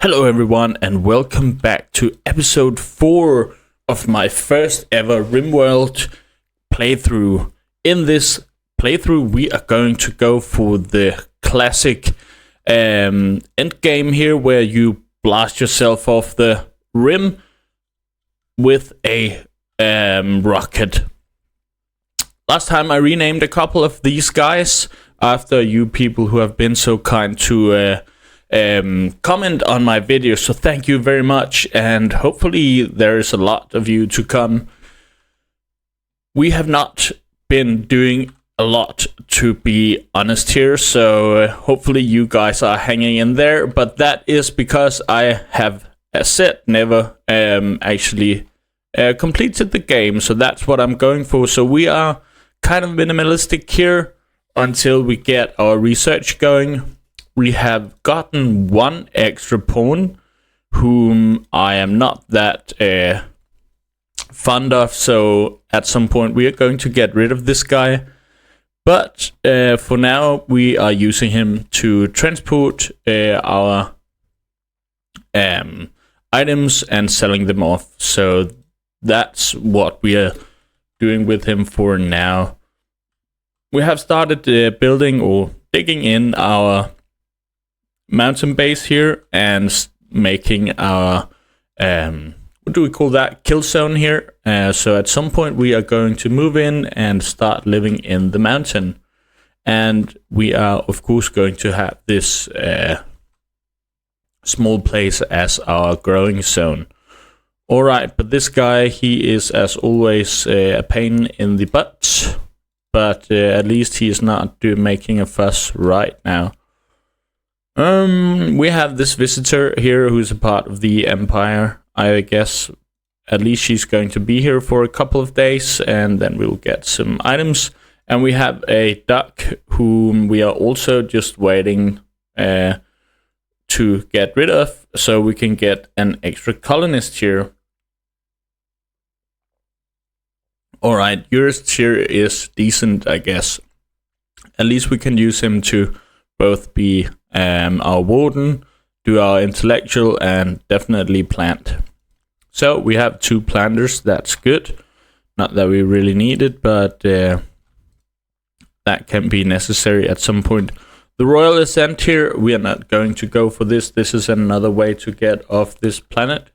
Hello everyone and welcome back to episode 4 of my first ever RimWorld playthrough. In this playthrough we are going to go for the classic end game here where you blast yourself off the rim with a rocket. Last time I renamed a couple of these guys after you people who have been so kind to comment on my video, so thank you very much, and hopefully there is a lot of you to come. We have not been doing a lot, to be honest here, so hopefully you guys are hanging in there, but that is because I have, as said, never actually completed the game, so that's what I'm going for. So we are kind of minimalistic here until we get our research going. We have gotten one extra pawn, whom I am not that fond of, so at some point we are going to get rid of this guy. But for now, we are using him to transport our items and selling them off. So that's what we are doing with him for now. We have started building or digging in our mountain base here and making our what do we call that, kill zone here. So at some point we are going to move in and start living in the mountain, and we are of course going to have this small place as our growing zone. All right, but this guy, he is as always a pain in the butt, but at least he is not making a fuss right now. We have this visitor here who's a part of the Empire. I guess at least she's going to be here for a couple of days, and then we'll get some items. And we have a duck whom we are also just waiting to get rid of, so we can get an extra colonist here. Alright, yours here is decent, I guess. At least we can use him to both be our warden, do our intellectual, and definitely plant. So we have 2 planters, that's good. Not that we really need it, but that can be necessary at some point. The royal ascent here, we are not going to go for this. This is another way to get off this planet.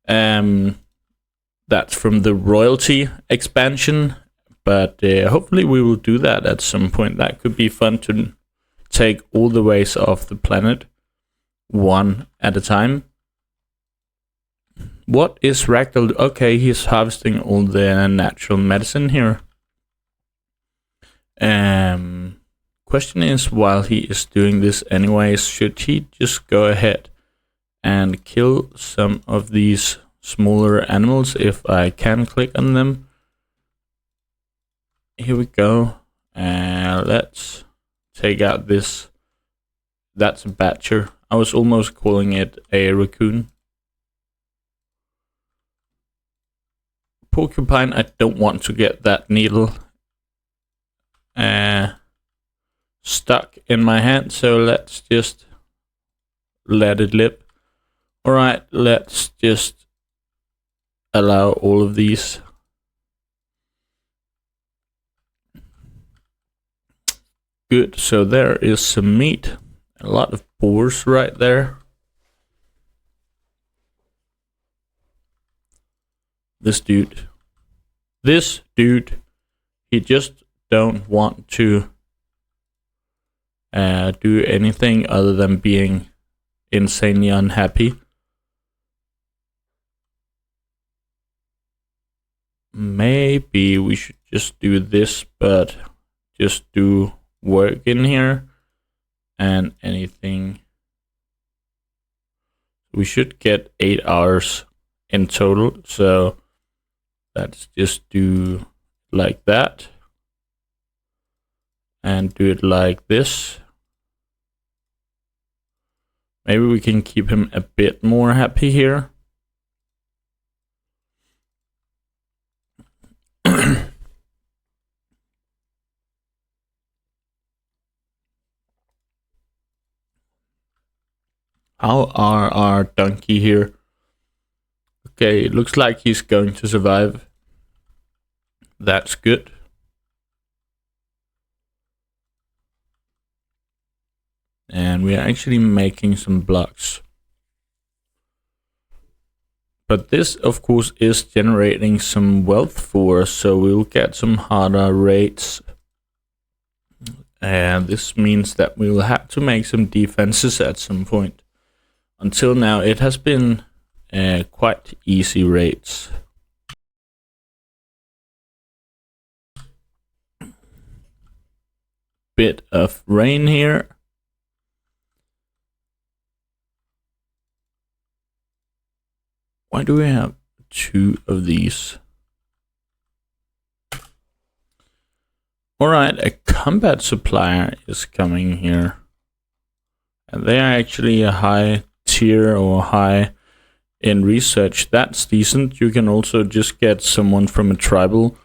That's from the royalty expansion, but hopefully we will do that at some point. That could be fun to take all the ways off the planet, one at a time. What is Ragdoll? Okay, he's harvesting all the natural medicine here. Question is, while he is doing this anyways, should he just go ahead and kill some of these smaller animals if I can click on them? Here we go. Let's take out this. That's a badger. I was almost calling it a raccoon. Porcupine, I don't want to get that needle stuck in my hand, so let's just let it live. Alright, let's just allow all of these. Good, so there is some meat. A lot of boars right there. This dude, he just don't want to do anything other than being insanely unhappy. Maybe we should just do this, but just do work in here and anything. We should get 8 hours in total, so let's just do like that and do it like this. Maybe we can keep him a bit more happy here. How are our donkey here? Okay, it looks like he's going to survive. That's good. And we are actually making some blocks. But this, of course, is generating some wealth for us, so we'll get some harder rates. And this means that we will have to make some defenses at some point. Until now, it has been quite easy rates. Bit of rain here. Why do we have 2 of these? Alright, a combat supplier is coming here. And they are actually a high tier or high in research. That's decent. You can also just get someone from a tribal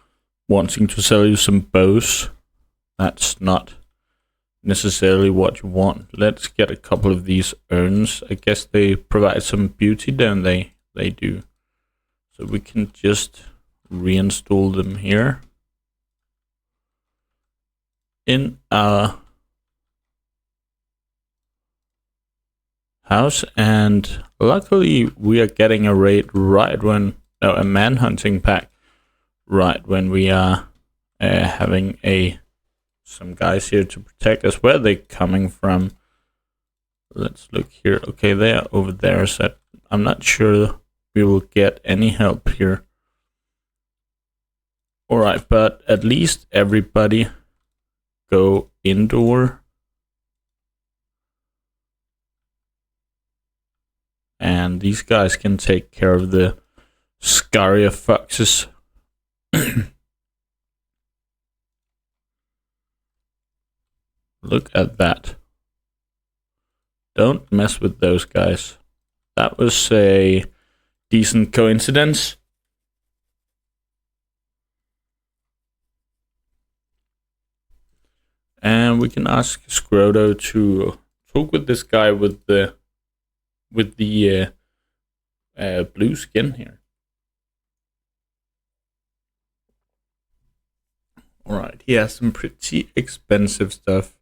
wanting to sell you some bows. That's not necessarily what you want. Let's get a couple of these urns. I guess they provide some beauty, don't they? They do. So we can just reinstall them here in our house, and luckily we are getting a raid right when a man-hunting pack right when we are having some guys here to protect us. Where are they coming from? Let's look here. Okay, they are over there, so I'm not sure we will get any help here. Alright, but at least everybody go indoor. And these guys can take care of the scarier foxes. Look at that. Don't mess with those guys. That was a decent coincidence. And we can ask Scroto to talk with this guy with the blue skin here. Alright, he has some pretty expensive stuff.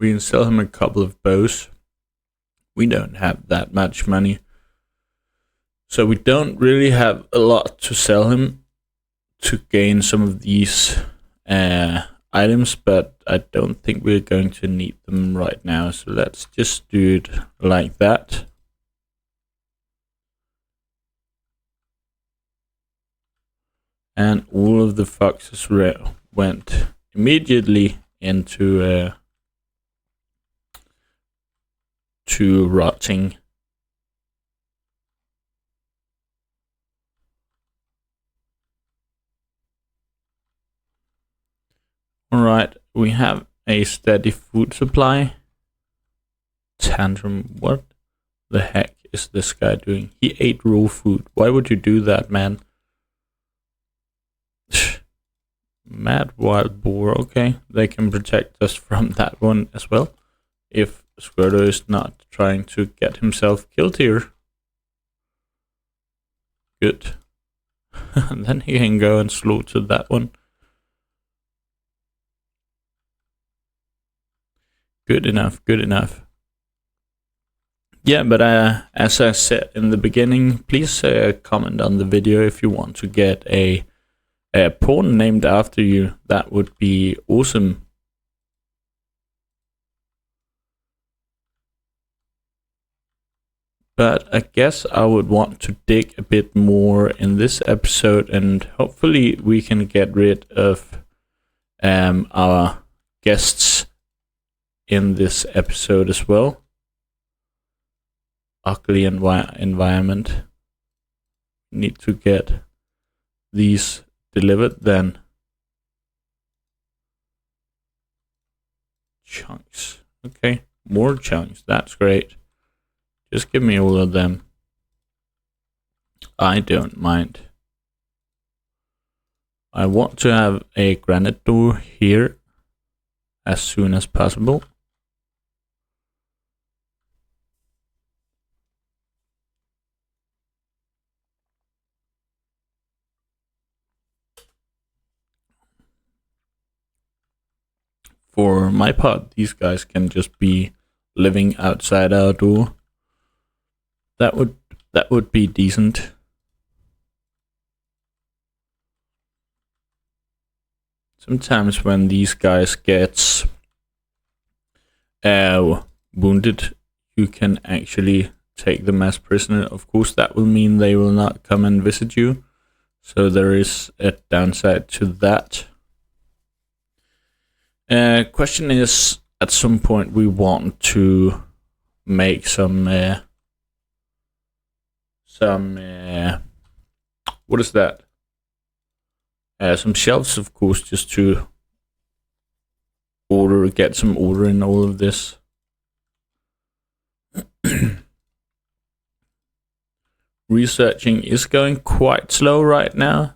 We can sell him a couple of bows. We don't have that much money, so we don't really have a lot to sell him to gain some of these items, but I don't think we're going to need them right now, so let's just do it like that. And all of the foxes went immediately into to rotting. Alright, we have a steady food supply. Tantrum, what the heck is this guy doing? He ate raw food. Why would you do that, man? Mad wild boar. Okay, they can protect us from that one as well. If Squirtle is not trying to get himself killed here. Good. And then he can go and slaughter that one. Good enough, good enough. Yeah, but as I said in the beginning, please comment on the video if you want to get a pawn named after you. That would be awesome. But I guess I would want to dig a bit more in this episode, and hopefully we can get rid of our guests in this episode as well. Ugly environment. Need to get these delivered then. Chunks. Okay, more chunks. That's great. Just give me all of them. I don't mind. I want to have a granite door here as soon as possible. for my part, these guys can just be living outside our door. That would be decent. Sometimes when these guys get wounded, you can actually take them as prisoner. Of course, that will mean they will not come and visit you. So there is a downside to that. Question is, at some point we want to make some what is that? Some shelves, of course, just to get some order in all of this. Researching is going quite slow right now.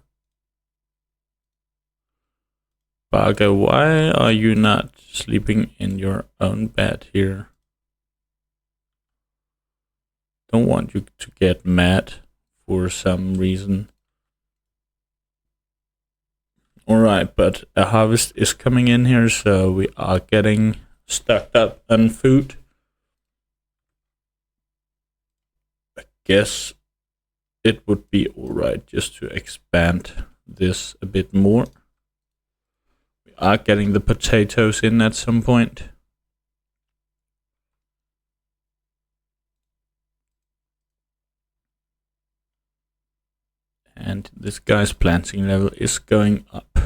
Baga, why are you not sleeping in your own bed here? Don't want you to get mad for some reason. Alright, but a harvest is coming in here, so we are getting stocked up on food. I guess it would be alright just to expand this a bit more. We are getting the potatoes in at some point. And this guy's planting level is going up.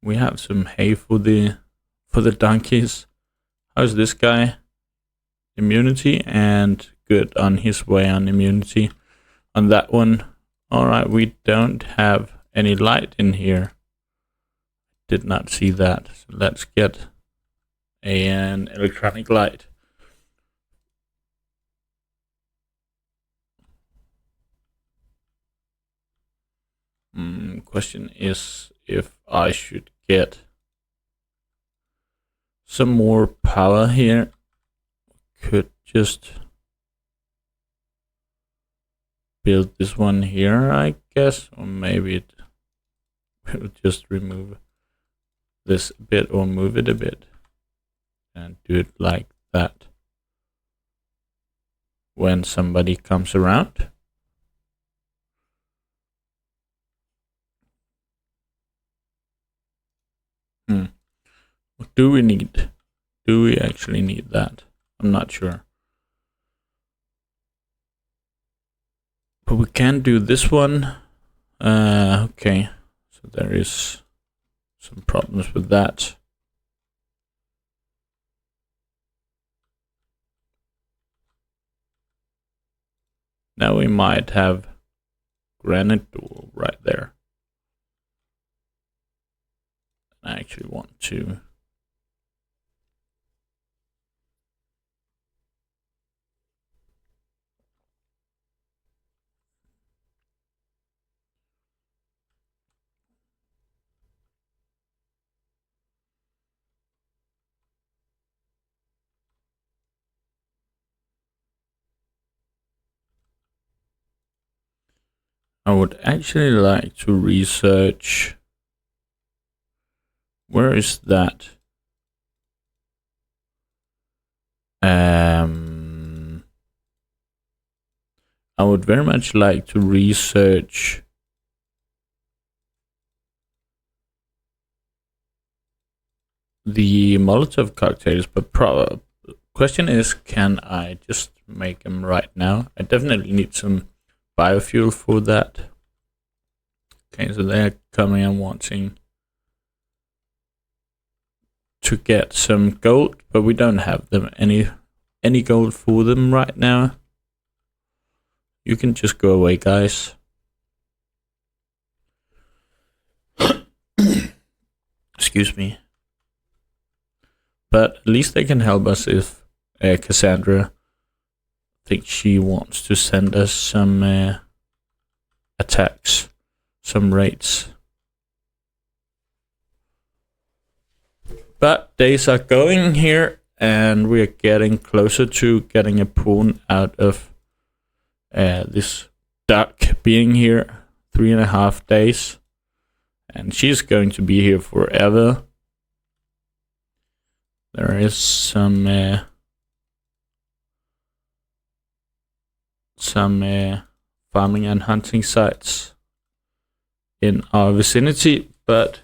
We have some hay for the donkeys. How's this guy? Immunity, and good, on his way on immunity. On that one, alright, we don't have any light in here. Did not see that. So let's get an electronic light. Question is if I should get some more power here. Could just build this one here, I guess, or maybe it will just remove this a bit or move it a bit and do it like that when somebody comes around. What do we need? Do we actually need that? I'm not sure. But we can do this one. Okay. So there is some problems with that. Now we might have granite door right there. I actually want to I would actually like to research. Where is that? I would very much like to research the Molotov cocktails, but question is, can I just make them right now? I definitely need some biofuel for that. Okay, so they're coming and wanting to get some gold, but we don't have them any gold for them right now. You can just go away, guys. Excuse me. But at least they can help us if Cassandra thinks she wants to send us some attacks, some raids. But days are going here, and we are getting closer to getting a pawn out of this duck being here. 3.5 days. and she's going to be here forever. There is some farming and hunting sites in our vicinity, but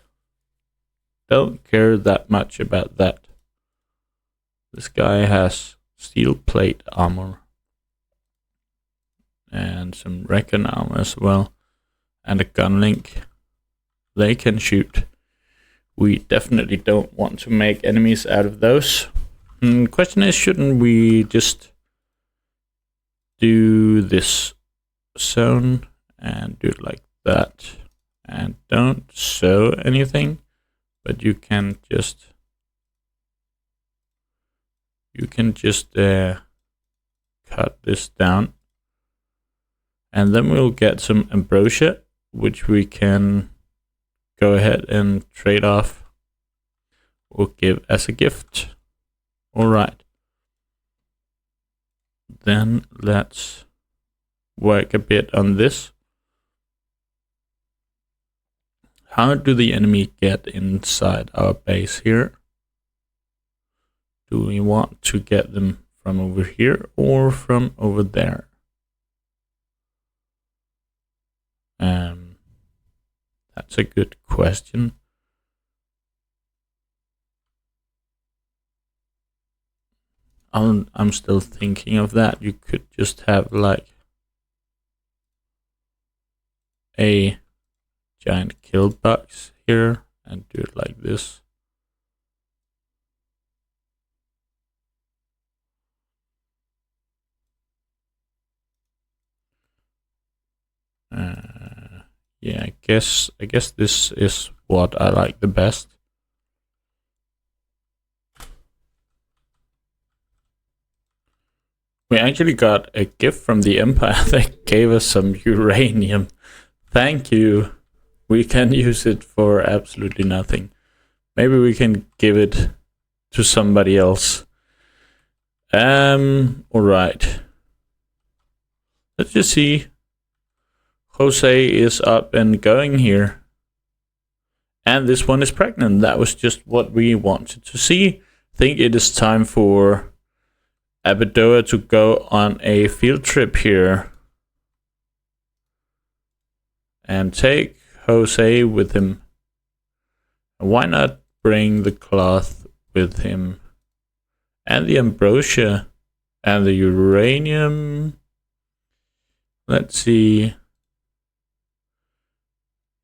don't care that much about that. This guy has steel plate armor and some recon armor as well, and a gun link. They can shoot. We definitely don't want to make enemies out of those. Question is, shouldn't we just do this zone and do it like that, and don't sew anything, but you can just cut this down, and then we'll get some ambrosia, which we can go ahead and trade off or give as a gift. All right, then let's work a bit on this. How do the enemy get inside our base here? Do we want to get them from over here or from over there? That's a good question. I'm still thinking of that. You could just have like a giant kill box here and do it like this. Yeah, I guess this is what I like the best. We actually got a gift from the Empire that gave us some uranium. Thank you. We can use it for absolutely nothing. Maybe we can give it to somebody else. Alright. Let's just see. Jose is up and going here. And this one is pregnant. That was just what we wanted to see. I think it is time for Abadoa to go on a field trip here. And take Jose with him. Why not bring the cloth with him? And the ambrosia. And the uranium. Let's see.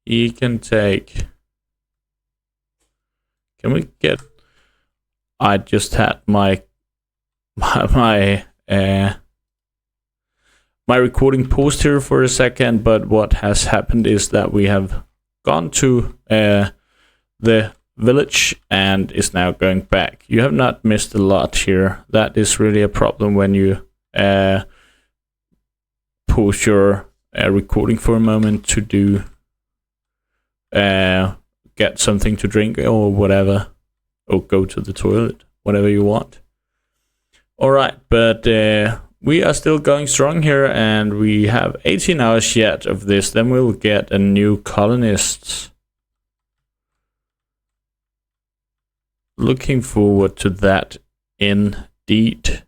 He can take. Can we get? I just had my recording paused here for a second, but what has happened is that we have gone to the village and is now going back. You have not missed a lot here. That is really a problem when you pause your recording for a moment to do get something to drink or whatever, or go to the toilet, whatever you want. All right, but we are still going strong here, and we have 18 hours yet of this. Then we'll get a new colonists. Looking forward to that indeed.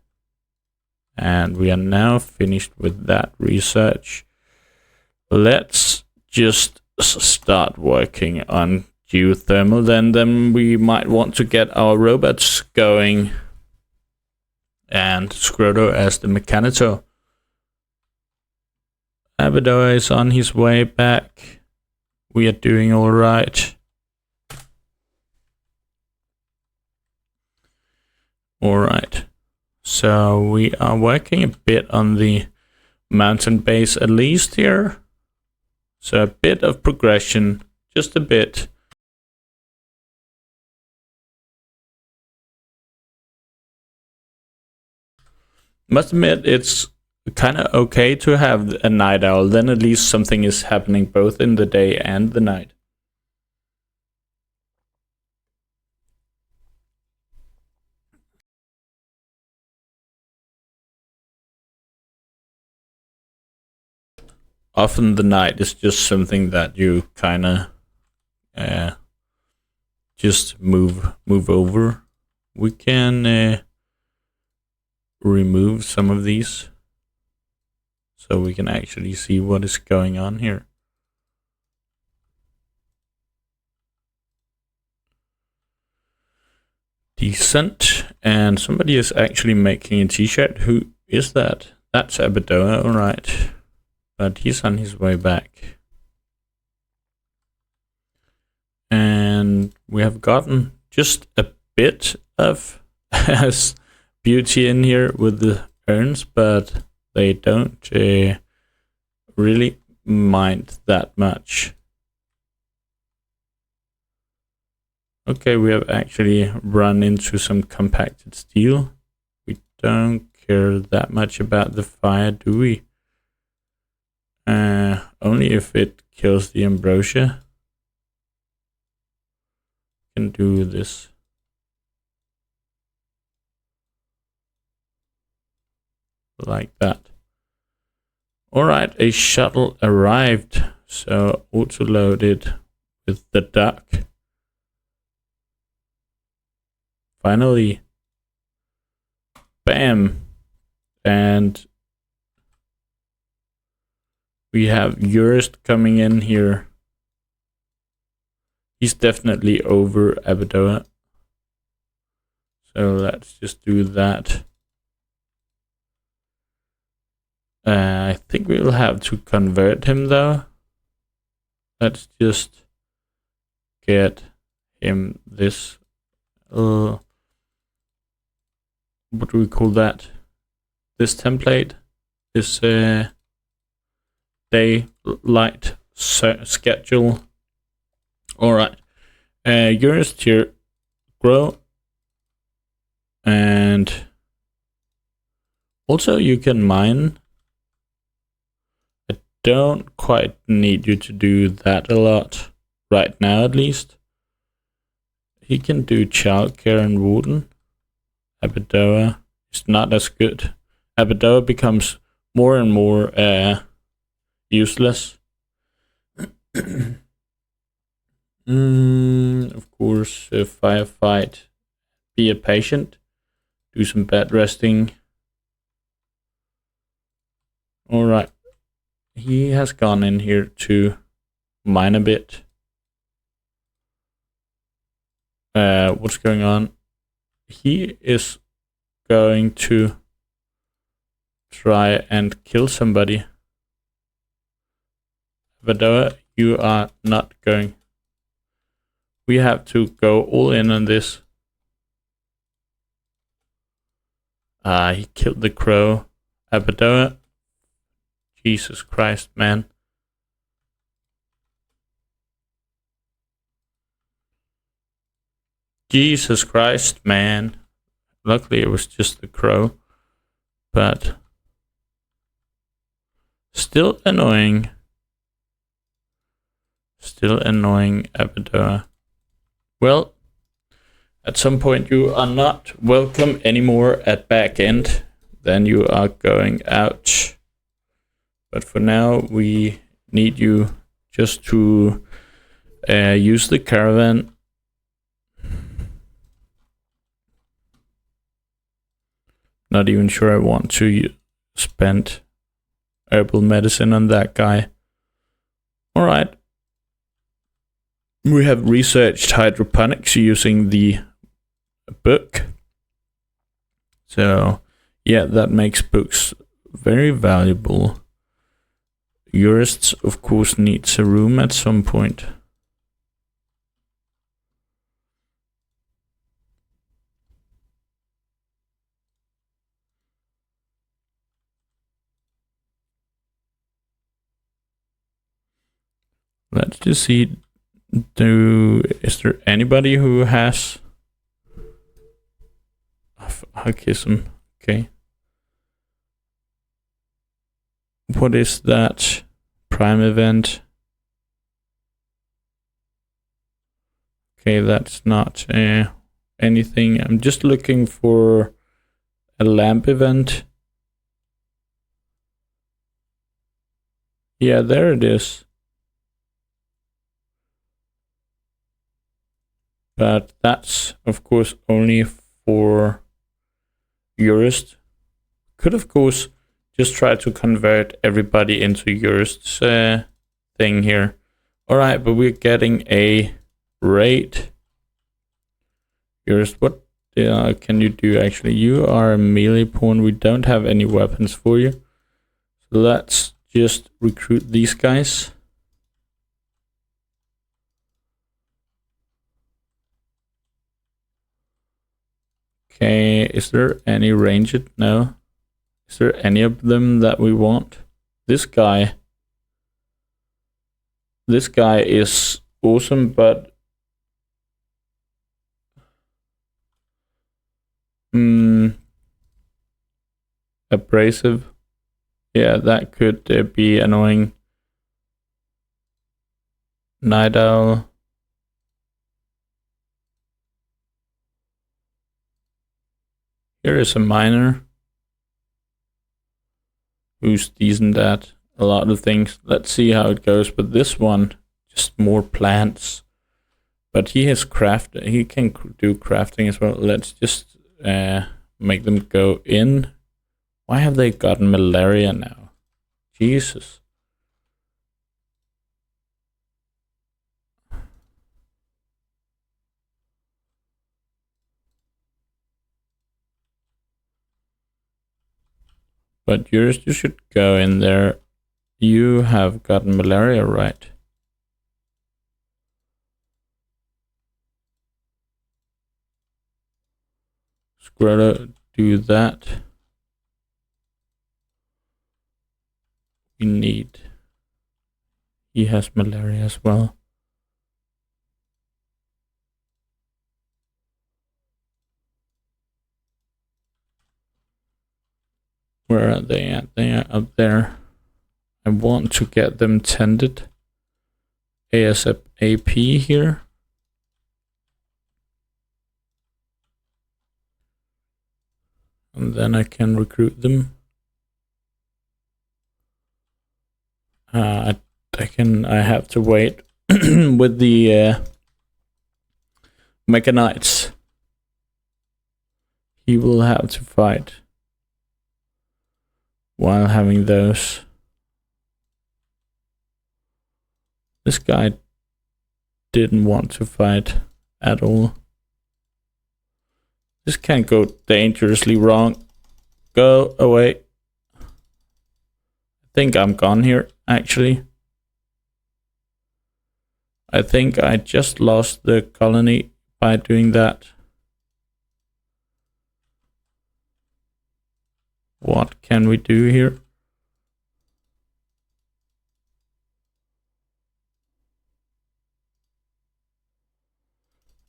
And we are now finished with that research. Let's just start working on geothermal. Then we might want to get our robots going. And Scroto as the mechanitor. Abadoa is on his way back. We are doing all right. All right. So we are working a bit on the mountain base at least here. So a bit of progression, just a bit. Must admit, it's kind of okay to have a night owl. Then at least something is happening both in the day and the night. Often the night is just something that you kind of just move over. We can remove some of these so we can actually see what is going on here. Decent. And somebody is actually making a t-shirt. Who is that? That's Abadoa, alright. But he's on his way back. And we have gotten just a bit of beauty in here with the urns, but they don't really mind that much. Okay, we have actually run into some compacted steel. We don't care that much about the fire, do we? Only if it kills the ambrosia. Can do this. Like that. Alright, a shuttle arrived. So auto-loaded with the duck. Finally. Bam. And we have Yurist coming in here. He's definitely over Abadoa. So let's just do that. I think we'll have to convert him though. Let's just get him this. What do we call that? This template. This daylight schedule. Alright. Yours here. Grow. And also you can mine. I don't quite need you to do that a lot. Right now at least. He can do childcare and wooden. Abadoa is not as good. Abadoa becomes more and more useless. Of course, firefight. Be a patient. Do some bed resting. Alright. He has gone in here to mine a bit. What's going on? He is going to try and kill somebody. Abadoa, you are not going. We have to go all in on this. He killed the crow. Abadoa. Jesus Christ, man. Jesus Christ, man. Luckily it was just the crow. But still annoying. Still annoying, Abadoa. Well, at some point you are not welcome anymore at back end. Then you are going out. But for now, we need you just to use the caravan. Not even sure I want to spend herbal medicine on that guy. Alright. We have researched hydroponics using the book. So, yeah, that makes books very valuable. Jurists, of course, needs a room at some point. Let's just see. Is there anybody who has Hakism? Okay. What is that? Prime event. Okay, that's not anything. I'm just looking for a lamp event. Yeah, there it is. But that's, of course, only for jurist. Could, of course, just try to convert everybody into jurist's thing here. Alright, but we're getting a raid. Jurist, what can you do actually? You are a melee pawn. We don't have any weapons for you. So let's just recruit these guys. Okay, is there any ranged? No. Is there any of them that we want? This guy is awesome, but abrasive. Yeah, that could be annoying. Night Owl. Here is a miner who's decent at a lot of things. Let's see how it goes. But this one, just more plants. But he has craft. He can do crafting as well. Let's just make them go in. Why have they gotten malaria now? Jesus. But yours, you should go in there. You have gotten malaria, right? Squirrel, do that. We need. He has malaria as well. Where are they at? They are up there. I want to get them tended. ASAP here. And then I can recruit them. I have to wait with the mechanites. He will have to fight while having those. This guy didn't want to fight at all. This can go dangerously wrong. Go away. I think I'm gone here, actually. I think I just lost the colony by doing that. What can we do here?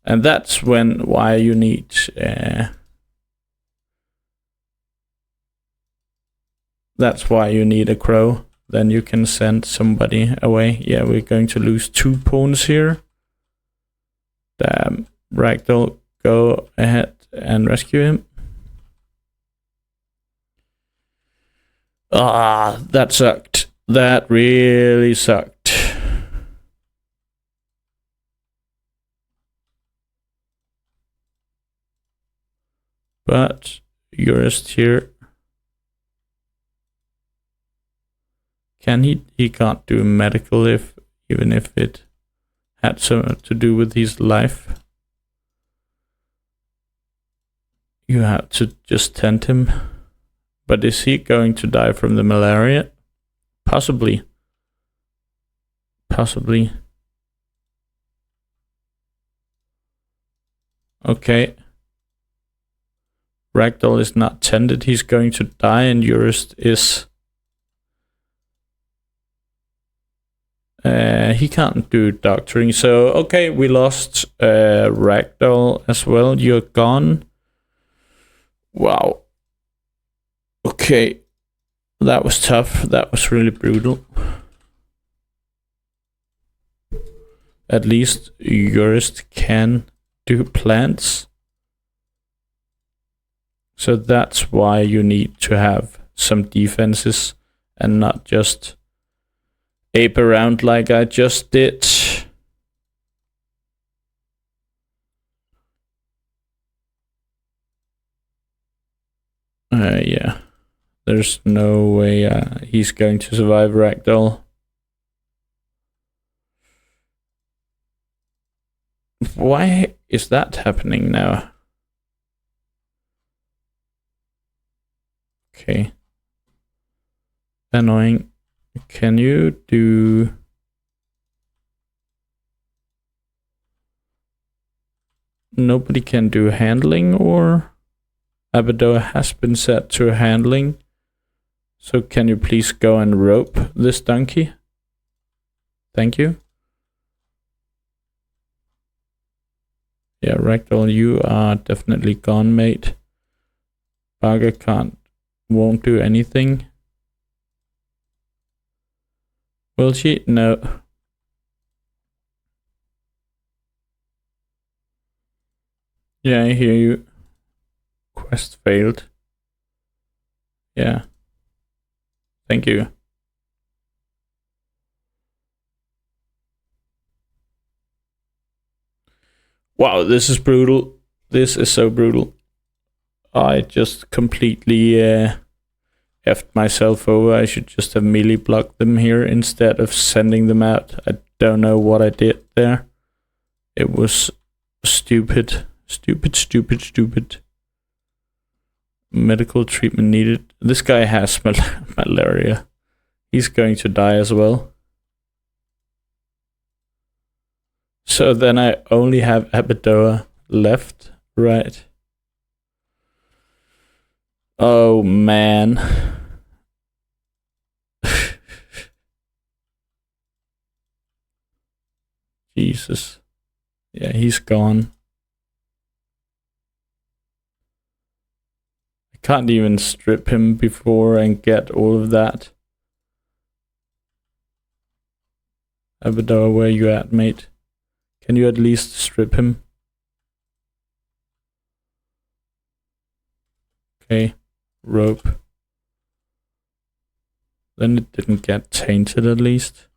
And that's why you need that's why you need a crow. Then you can send somebody away. Yeah, we're going to lose 2 pawns here. Damn, Ragdoll, go ahead and rescue him. Ah, that sucked. That really sucked. But Jurist here. Can he? He can't do medical even if it had something to do with his life. You have to just tend him. But is he going to die from the malaria? Possibly. Possibly. Okay. Ragdoll is not tended. He's going to die, and Jurist is... he can't do doctoring. So, okay, we lost Ragdoll as well. You're gone. Wow. Okay. That was tough. That was really brutal. At least Jurist can do plants. So that's why you need to have some defenses and not just ape around like I just did. Yeah. There's no way he's going to survive Ragdoll. Why is that happening now? Okay. Annoying. Can you do... Nobody can do handling, or... Abadoa has been set to handling. So can you please go and rope this donkey? Thank you. Yeah, Ragdoll, you are definitely gone, mate. Baga won't do anything. Will she? No. Yeah, I hear you. Quest failed. Yeah. Thank you. Wow, this is brutal. This is so brutal. I just completely effed myself over. I should just have melee blocked them here instead of sending them out. I don't know what I did there. It was stupid. Stupid. Medical treatment needed. This guy has malaria. He's going to die as well. So then I only have Abadoa left, right? Oh man. Jesus. Yeah, he's gone. I can't even strip him before and get all of that. Abadoa, where you at, mate? Can you at least strip him? Okay. Rope. Then it didn't get tainted at least.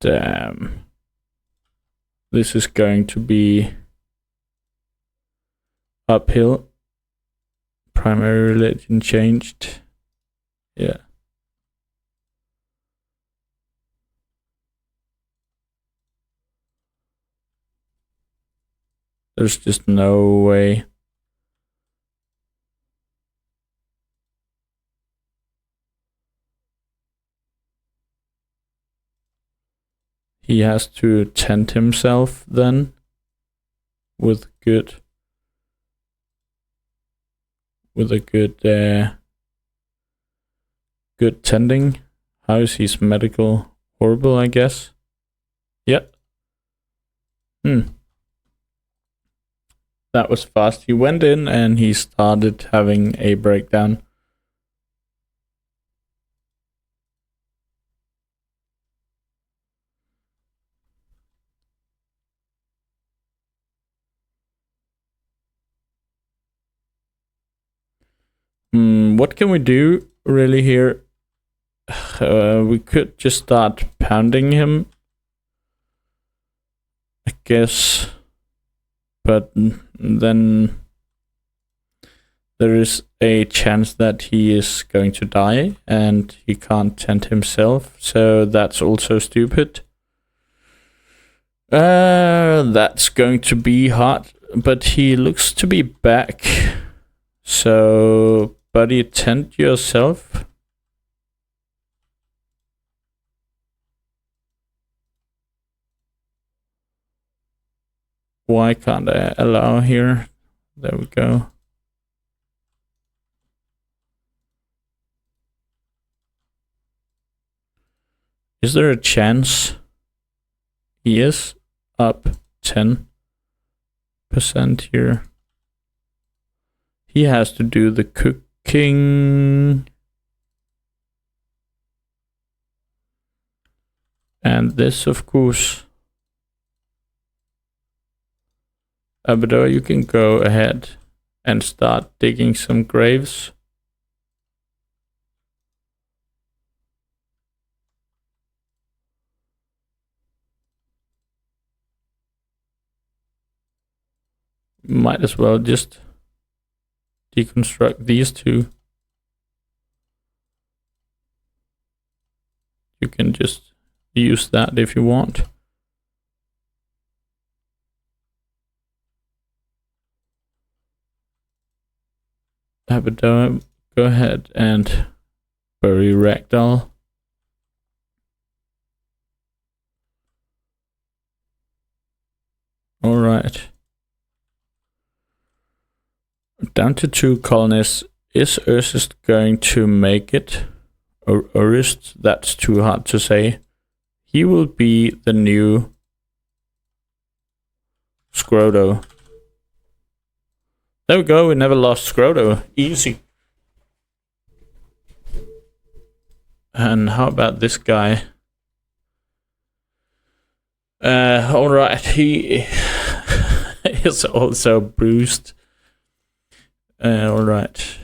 Damn. This is going to be uphill. Primary religion changed. Yeah. There's just no way. He has to tend himself then with a good tending. How is his medical? Horrible, I guess. Yep. That was fast. He went in and he started having a breakdown. What can we do really here? We could just start pounding him, I guess. But then there is a chance that he is going to die and he can't tend himself. So that's also stupid. That's going to be hard. But he looks to be back. So, buddy, tend yourself. Why can't I allow here? There we go. Is there a chance? He is up 10% here. He has to do the cooking. And this, of course. Abadoa, you can go ahead and start digging some graves. Might as well just deconstruct these two. You can just use that if you want. Abaddon, go ahead and bury Ragdoll. Alright. Down to 2 colonists. Is Ursus going to make it? Or Urist? That's too hard to say. He will be the new Scroto. There we go, we never lost Scroto. Easy. And how about this guy? Alright, he is also bruised. Alright.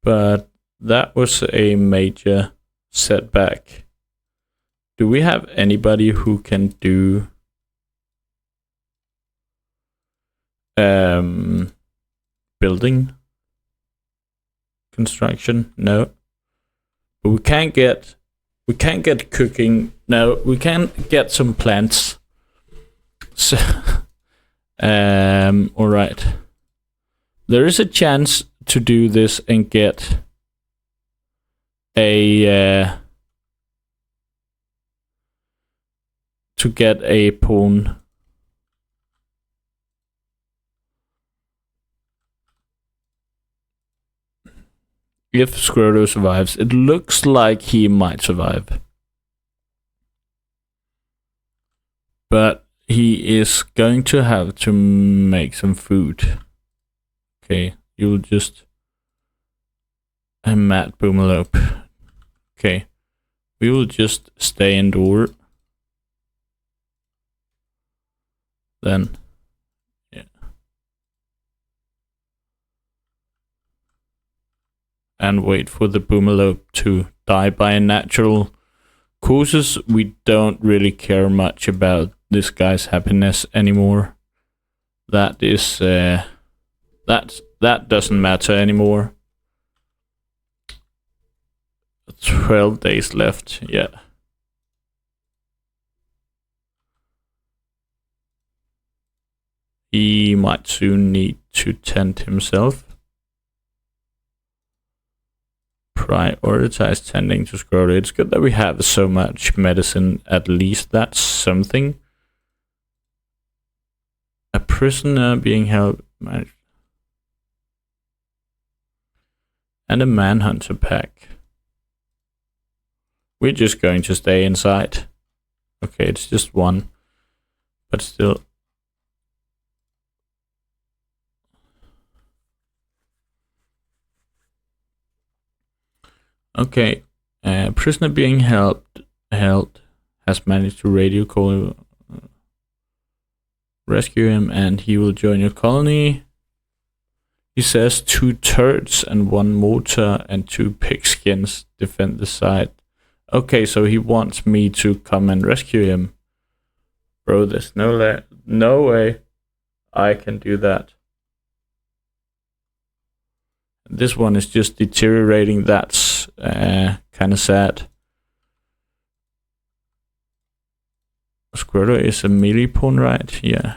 But that was a major setback. Do we have anybody who can do building construction? No. But we can't get cooking. No, we can get some plants. So all right. There is a chance to do this and get a pawn. If Scroto survives, it looks like he might survive. But he is going to have to make some food. Okay, you'll just... I'm Matt Boomelope. Okay, we will just stay indoor. Then, yeah. And wait for the Boomelope to die by natural causes. We don't really care much about this guy's happiness anymore. That is, that doesn't matter anymore. 12 days left, yeah. He might soon need to tend himself. Prioritize tending to Scroto. It's good that we have so much medicine, at least that's something. A prisoner being held, and a manhunter pack. We're just going to stay inside. Okay, it's just one, but still. Okay, prisoner being held has managed to radio call, rescue him, and he will join your colony. He says 2 turrets and 1 mortar and 2 pigskins defend the site. Okay, so he wants me to come and rescue him. Bro, there's no way I can do that. This one is just deteriorating. That's kind of sad. Scroto is a melee pawn, right? Yeah.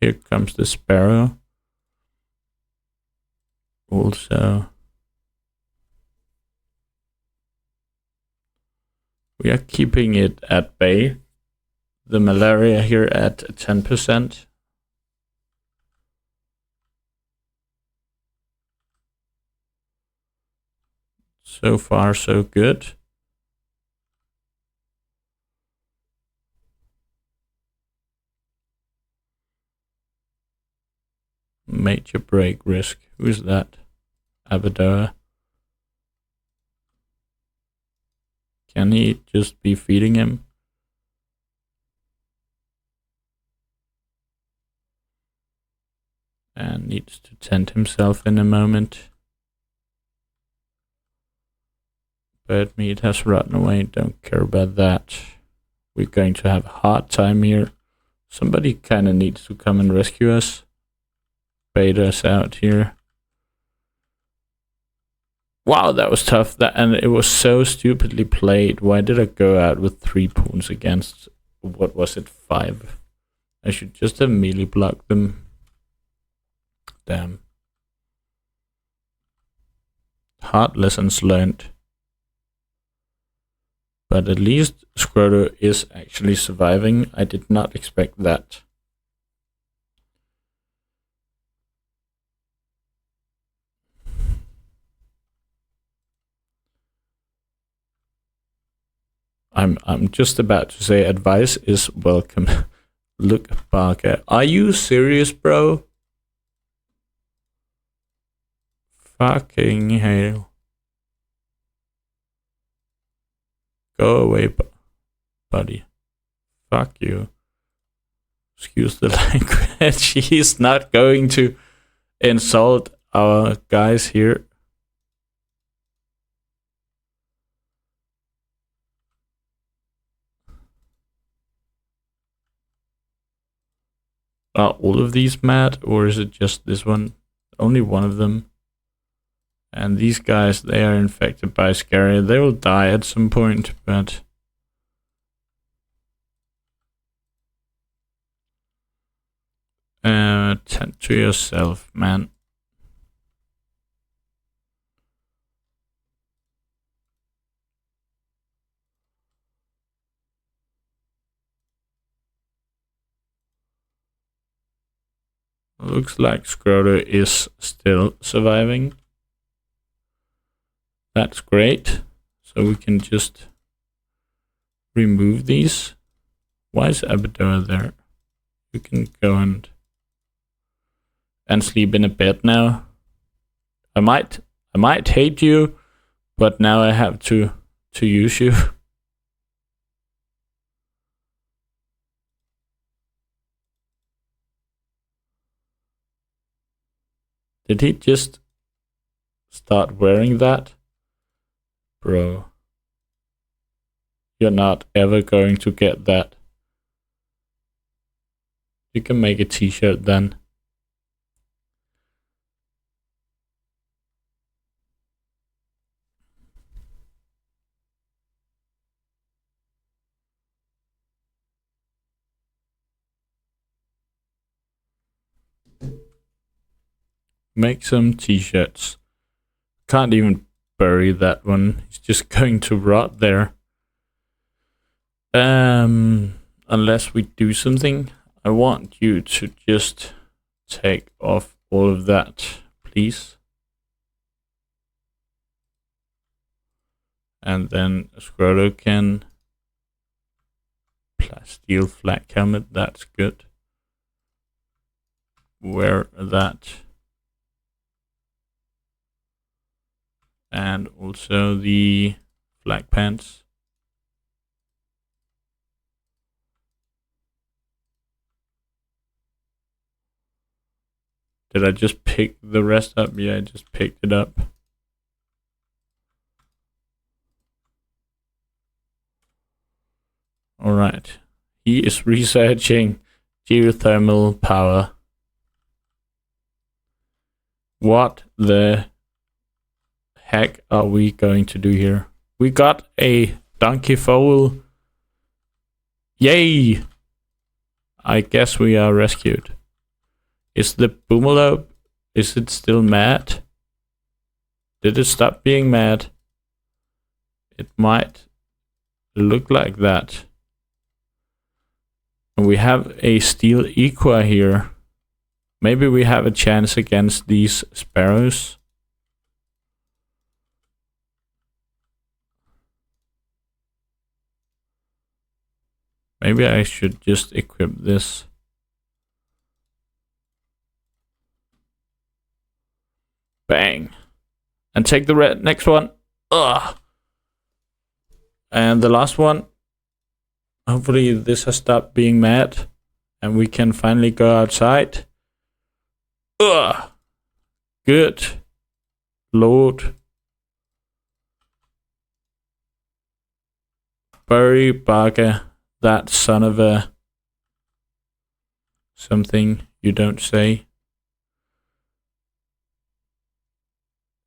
Here comes the sparrow. Also, we are keeping it at bay. The malaria here at 10%. So far, so good. Major break risk. Who's that? Abaddon. Can he just be feeding him? and needs to tend himself in a moment. Bird meat has rotten away, don't care about that. We're going to have a hard time here. Somebody kind of needs to come and rescue us. Bait us out here. Wow, that was tough. And it was so stupidly played. Why did I go out with 3 pawns against, what was it, 5? I should just have melee blocked them. Damn. Hard lessons learned. But at least Scroto is actually surviving. I did not expect that. I'm just about to say advice is welcome. Look, Barker. Are you serious, bro? Fucking hell. Go away, buddy. Fuck you. Excuse the language. He's not going to insult our guys here. Are all of these mad, or is it just this one? Only one of them. And these guys, they are infected by Scaria. They will die at some point, but... tend to yourself, man. Looks like Scroto is still surviving. That's great. So we can just remove these. Why is Abaddon there? You can go and sleep in a bed now. I might hate you, but now I have to use you. Did he just start wearing that? Bro. You're not ever going to get that. You can make a t-shirt then. Make some t-shirts. Can't even bury that one. It's just going to rot there. Unless we do something. I want you to just take off all of that, please. And then Scroto can steel flak helmet. That's good. Wear that. And also the flak pants. Did I just pick the rest up? Yeah, I just picked it up. Alright. He is researching geothermal power. What the heck are we going to do here? We got a donkey foal. Yay! I guess we are rescued. Is the Boomerlope, is it still mad? Did it stop being mad? It might look like that. And we have a steel equa here. Maybe we have a chance against these sparrows. Maybe I should just equip this. Bang. And take the next one. Ugh. And the last one. Hopefully this has stopped being mad. And we can finally go outside. Ugh. Good Lord. Bury Baga, that son of a something you don't say.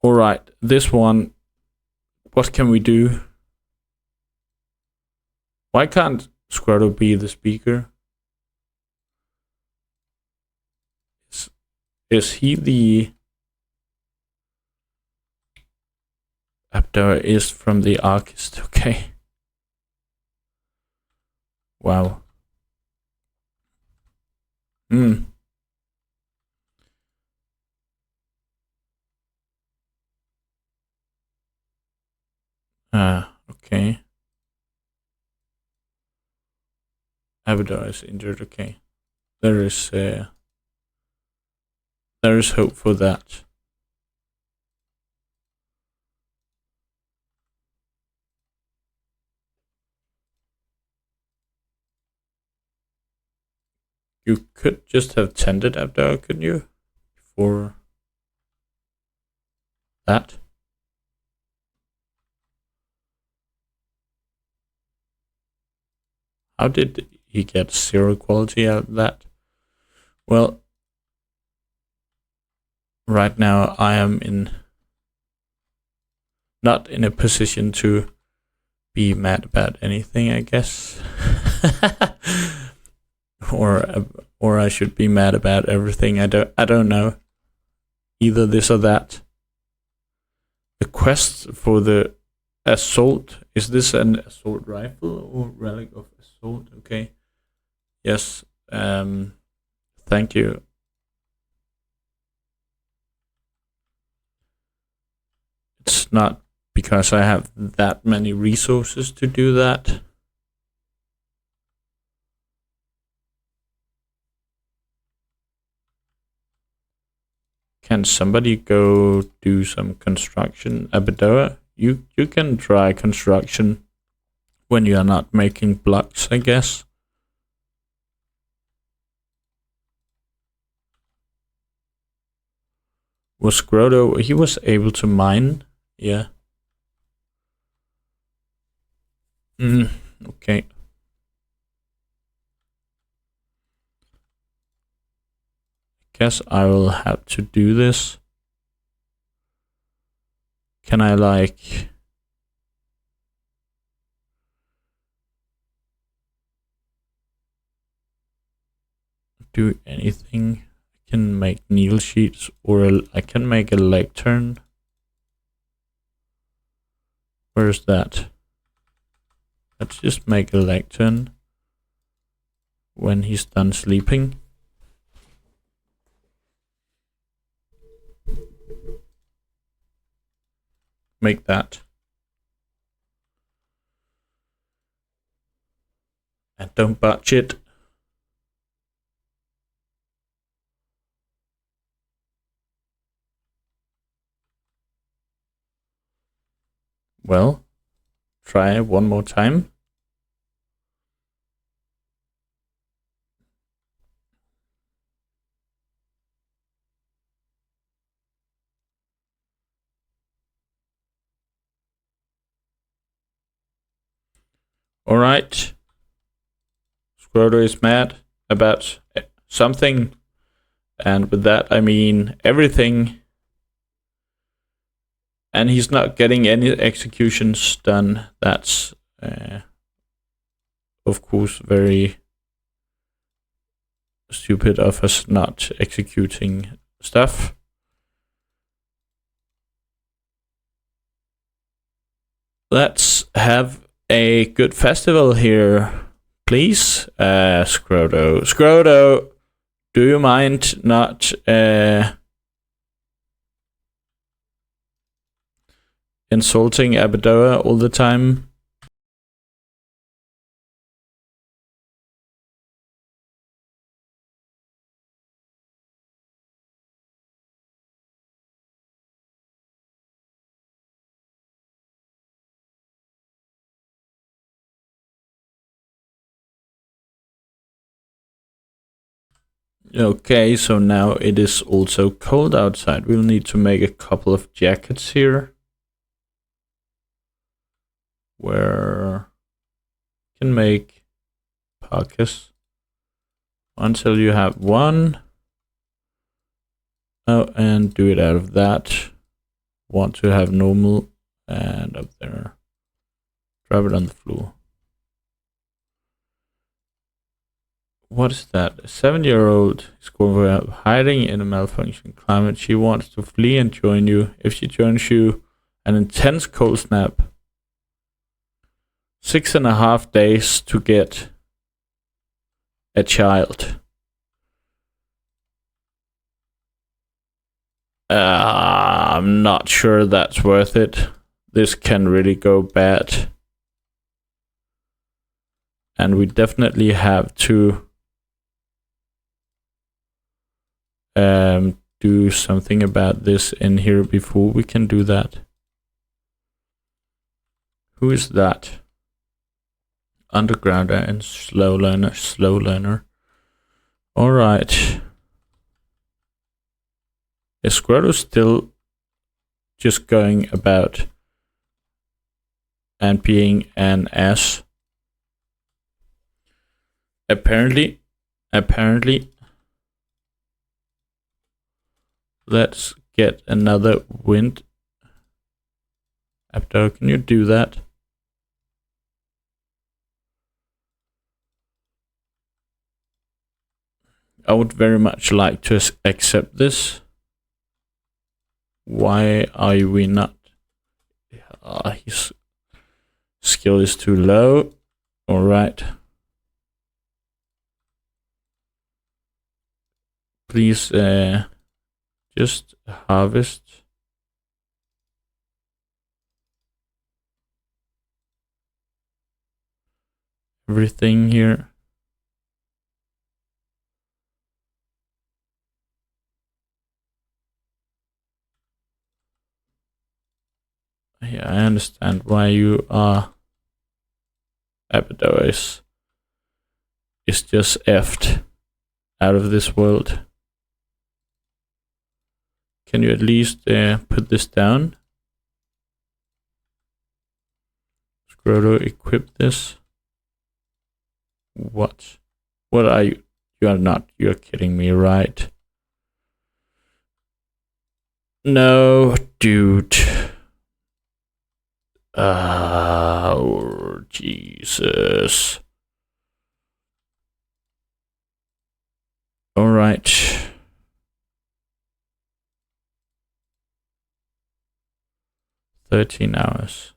Alright, this one. What can we do? Why can't Squirtle be the speaker? Is he the... Abdurrah is from the Archist, okay. Wow. Okay. Abdurrah is injured, okay. There is hope for that. You could just have tended Abdurrah, couldn't you? For that. How did he get 0 quality out of that? Well, right now I am not in a position to be mad about anything, I guess. or I should be mad about everything. I don't know. Either this or that. The quest for the assault. Is this an assault rifle or relic of assault? Okay. Yes. Thank you. It's not because I have that many resources to do that. Can somebody go do some construction? Abadora, you can try construction when you are not making blocks, I guess. Was Grotto, he was able to mine? Yeah. Okay. Guess I will have to do this. Can I like do anything? I can make needle sheets or I can make a lectern. Where's that? Let's just make a lectern when he's done sleeping. Make that. And don't botch it. Well, try one more time. Alright. Scroto is mad about something. And with that, I mean everything. And he's not getting any executions done. That's, of course, very stupid of us not executing stuff. Let's have a good festival here, please. Scroto, do you mind not insulting Abadoa all the time? Okay, so now it is also cold outside. We'll need to make a couple of jackets here. Where you can make pockets until you have one. Oh, and do it out of that. Want to have normal and up there. Drop it on the floor. What is that? A 7-year-old is hiding in a malfunctioning climate. She wants to flee and join you. If she joins you, an intense cold snap. 6.5 days to get a child. I'm not sure that's worth it. This can really go bad. And we definitely have to do something about this in here before we can do that. Who is that? Undergrounder and slow learner. All right. Is Squirtle still just going about and being an ass? Apparently. Let's get another wind. Abdo, can you do that? I would very much like to accept this. Why are we not? His skill is too low. All right. Please just harvest. Everything here. Yeah, I understand why you are. Abdo is just effed out of this world. Can you at least put this down? Scroto, equip this. What? What are you? You are not. You're kidding me, right? No, dude. Oh, Jesus. All right. $13 hours.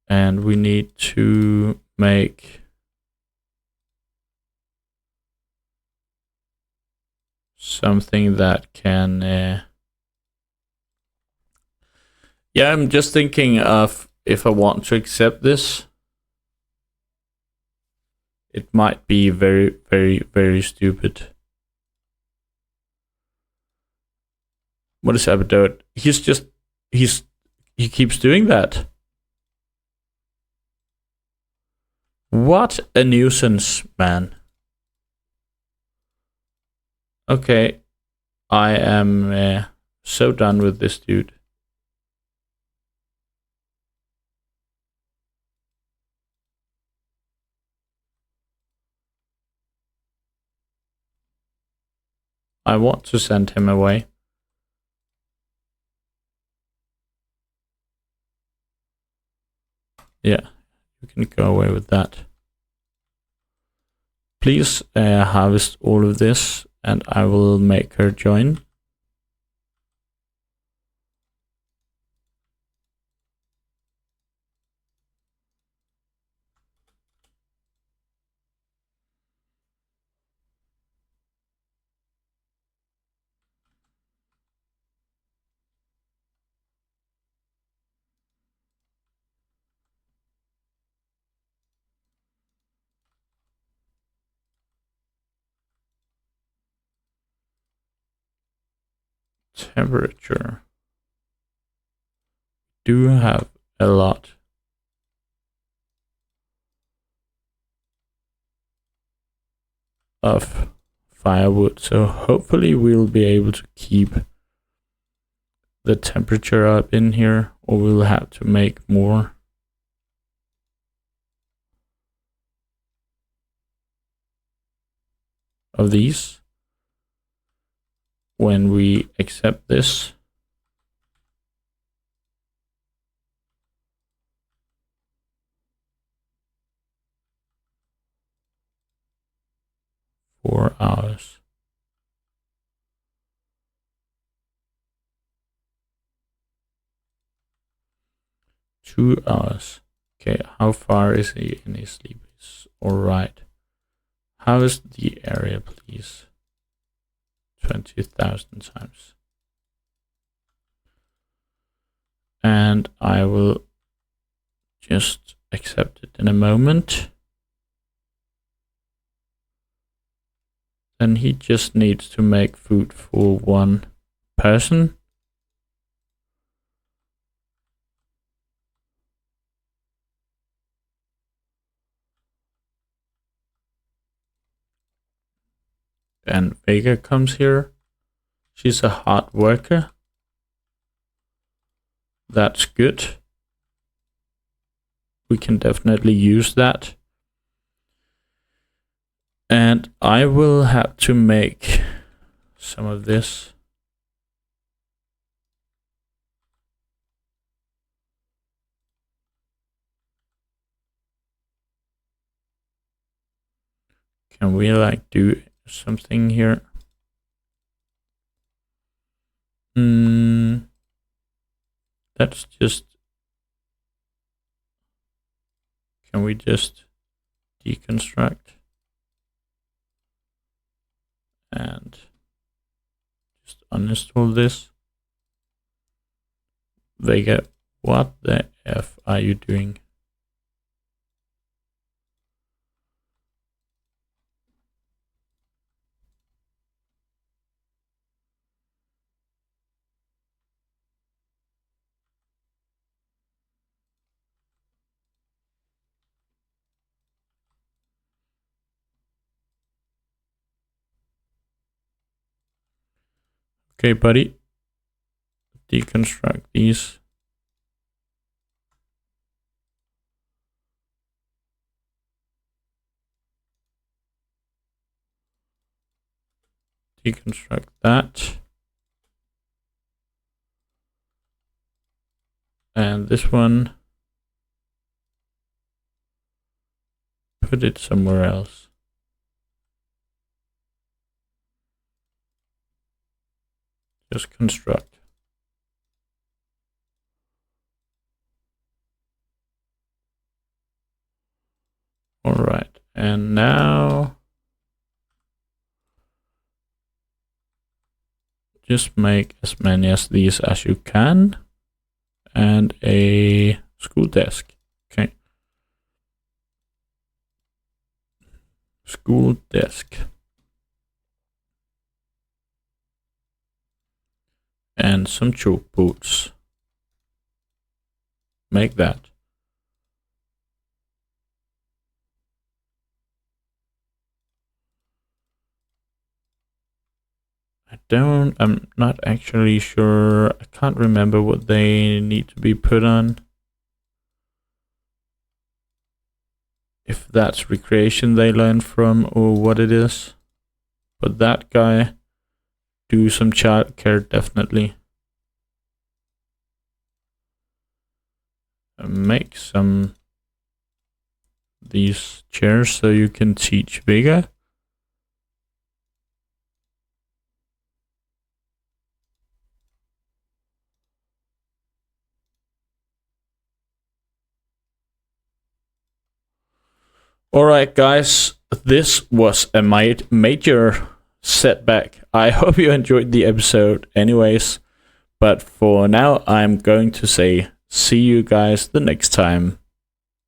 And we need to make something that can yeah, I'm just thinking of if I want to accept this, it might be very, very, very stupid. What is Abadot? He keeps doing that. What a nuisance, man. Okay, I am so done with this dude. I want to send him away. Yeah, you can go away with that. Please harvest all of this and I will make her join. temperature. Do have a lot of firewood, so hopefully we'll be able to keep the temperature up in here, or we'll have to make more. Of these when we accept this. Four hours. Two hours. Okay, how far is he in his sleep? It's all right. How is the area, please? 20,000 times. And I will just accept it in a moment. Then he just needs to make food for one person. And Vega comes here. She's a hard worker. That's good. We can definitely use that. And I will have to make some of this. Can we like do something here? Let's just, can we just deconstruct and just uninstall this? Vega, what the F are you doing? Okay, buddy. Deconstruct these. Deconstruct that. And this one. Put it somewhere else. Just construct. All right, and now just make as many as these as you can, and a school desk. Okay, school desk. And some choke boots. Make that. I'm not actually sure. I can't remember what they need to be put on. If that's recreation they learn from or what it is. But that guy, do some childcare definitely. Make some these chairs so you can teach Vega. Alright guys, this was a major setback. I hope you enjoyed the episode anyways, but for now I'm going to say see you guys the next time.